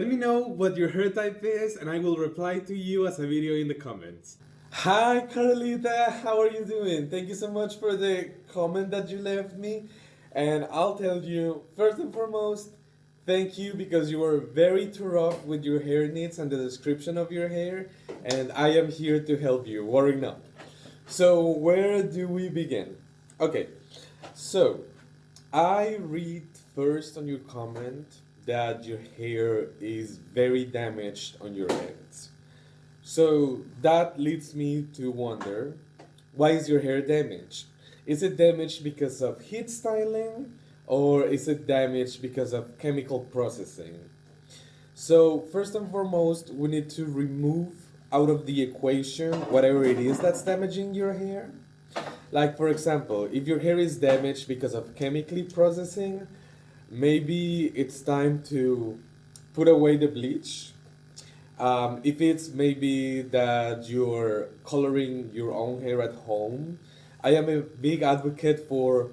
Let me know what your hair type is and I will reply to you as a video in the comments. Hi Carlita, how are you doing? Thank you so much for the comment that you left me. And I'll tell you, first and foremost, thank you because you were very thorough with your hair needs and the description of your hair. And I am here to help you, worry not. So, where do we begin? Okay, so I read first on your comment that your hair is very damaged on your heads. So that leads me to wonder, why is your hair damaged? Is it damaged because of heat styling or is it damaged because of chemical processing? So first and foremost, we need to remove out of the equation whatever it is that's damaging your hair. Like for example, if your hair is damaged because of chemically processing, maybe it's time to put away the bleach. If it's maybe that you're coloring your own hair at home, I am a big advocate for,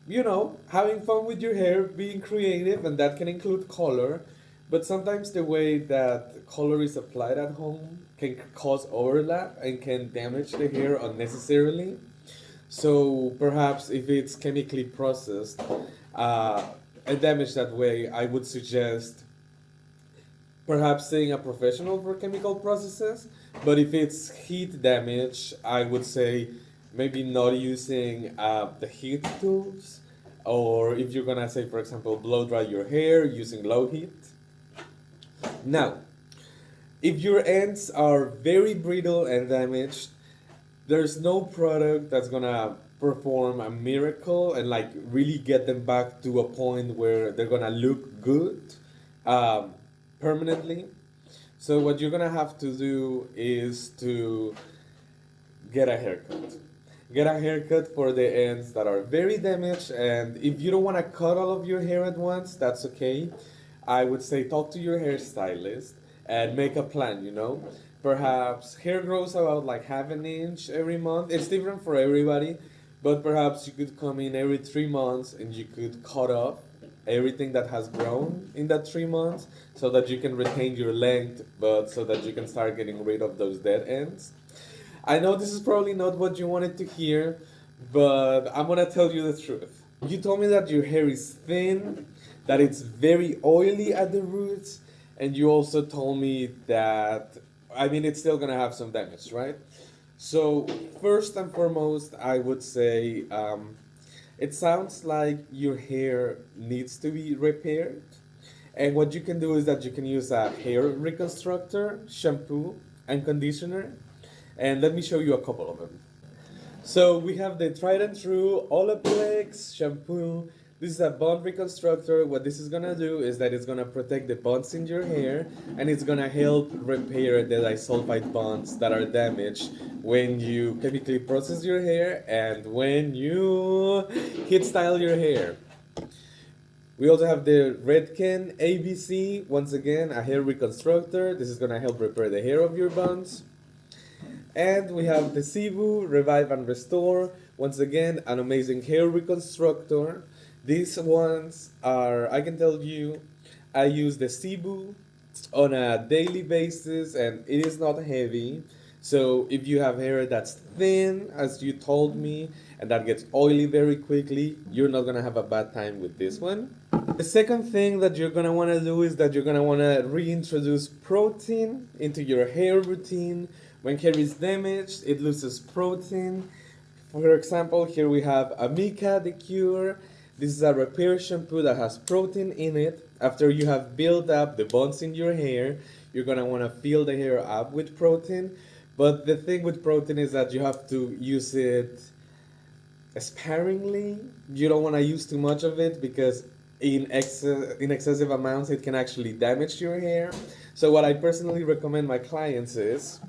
having fun with your hair, being creative, and that can include color. But sometimes the way that color is applied at home can cause overlap and can damage the hair unnecessarily. So perhaps if it's chemically processed and damaged that way, I would suggest perhaps seeing a professional for chemical processes. But if it's heat damage, I would say maybe not using the heat tools. Or if you're gonna say, for example, blow dry your hair using low heat. Now, if your ends are very brittle and damaged, there's no product that's gonna perform a miracle and like really get them back to a point where they're gonna look good um, permanently. So what you're gonna have to do is to get a haircut. Get a haircut for the ends that are very damaged, and if you don't want to cut all of your hair at once, that's okay. I would say talk to your hairstylist and make a plan, Perhaps hair grows about like half an inch every month. It's different for everybody, but perhaps you could come in every 3 months and you could cut off everything that has grown in that 3 months so that you can retain your length, but so that you can start getting rid of those dead ends. I know this is probably not what you wanted to hear, but I'm gonna tell you the truth. You told me that your hair is thin, that it's very oily at the roots, and you also told me that, I mean, it's still gonna have some damage, right? So, first and foremost, I would say it sounds like your hair needs to be repaired. And what you can do is that you can use a hair reconstructor, shampoo, and conditioner. And let me show you a couple of them. So we have the tried and true Olaplex shampoo. This is a bond reconstructor. What this is gonna do is that it's gonna protect the bonds in your hair and it's gonna help repair the disulfide bonds that are damaged when you chemically process your hair and when you heat style your hair. We also have the Redken ABC, once again, a hair reconstructor. This is gonna help repair the hair of your bonds. And we have the Cebu Revive and Restore. Once again, an amazing hair reconstructor. These ones are, I can tell you, I use the Cebu on a daily basis and it is not heavy. So if you have hair that's thin, as you told me, and that gets oily very quickly, you're not gonna have a bad time with this one. The second thing that you're gonna wanna do is that you're gonna wanna reintroduce protein into your hair routine. When hair is damaged, it loses protein. For example, here we have Amica the Cure. This is a repair shampoo that has protein in it. After you have built up the bonds in your hair, you're gonna wanna fill the hair up with protein. But the thing with protein is that you have to use it sparingly. You don't wanna use too much of it because in excessive amounts it can actually damage your hair. So what I personally recommend my clients is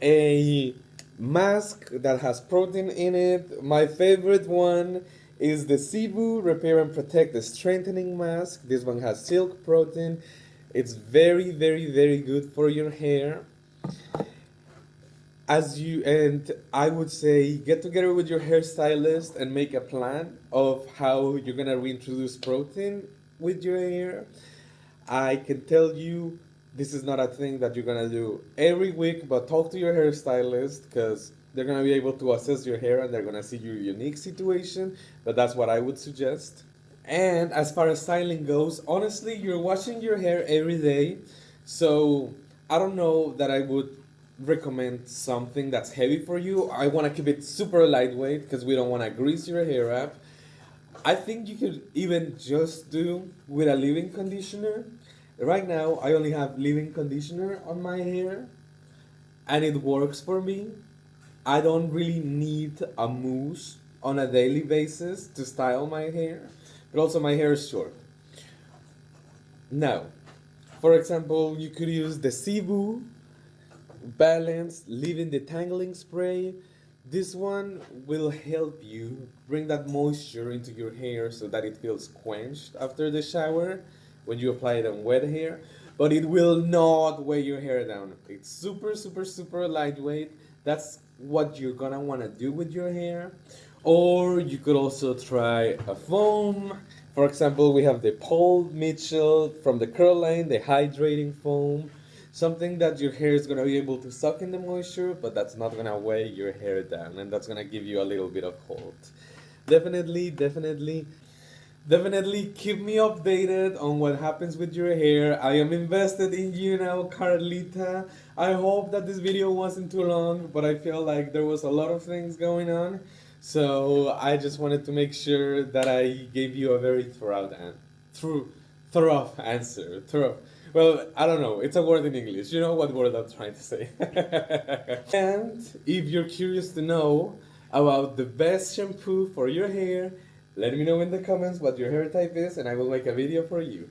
a mask that has protein in it. My favorite one is the Cebu Repair and Protect the Strengthening Mask. This one has silk protein. It's very, very, very good for your hair. And I would say get together with your hairstylist and make a plan of how you're gonna reintroduce protein with your hair. I can tell you this is not a thing that you're gonna do every week, but talk to your hairstylist because they're gonna be able to assess your hair and they're gonna see your unique situation. But that's what I would suggest. And as far as styling goes, honestly, you're washing your hair every day, so I don't know that I would recommend something that's heavy for you. I want to keep it super lightweight because we don't want to grease your hair up. I think you could even just do with a leave-in conditioner. Right now, I only have leave-in conditioner on my hair, and it works for me. I don't really need a mousse on a daily basis to style my hair, but also my hair is short. Now, for example, you could use the Cebu Balance Leave-in Detangling Spray. This one will help you bring that moisture into your hair so that it feels quenched after the shower when you apply it on wet hair, but it will not weigh your hair down. It's super, super, super lightweight. That's what you're gonna wanna do with your hair. Or you could also try a foam. For example, we have the Paul Mitchell from the Curl line, the hydrating foam. Something that your hair is gonna be able to suck in the moisture, but that's not gonna weigh your hair down, and that's gonna give you a little bit of hold. Definitely, definitely, definitely keep me updated on what happens with your hair. I am invested in you now, Carlita. I hope that this video wasn't too long, but I feel like there was a lot of things going on. So I just wanted to make sure that I gave you a very thorough answer. Thorough. Well, I don't know. It's a word in English. You know what word I'm trying to say. And if you're curious to know about the best shampoo for your hair, let me know in the comments what your hair type is and I will make a video for you.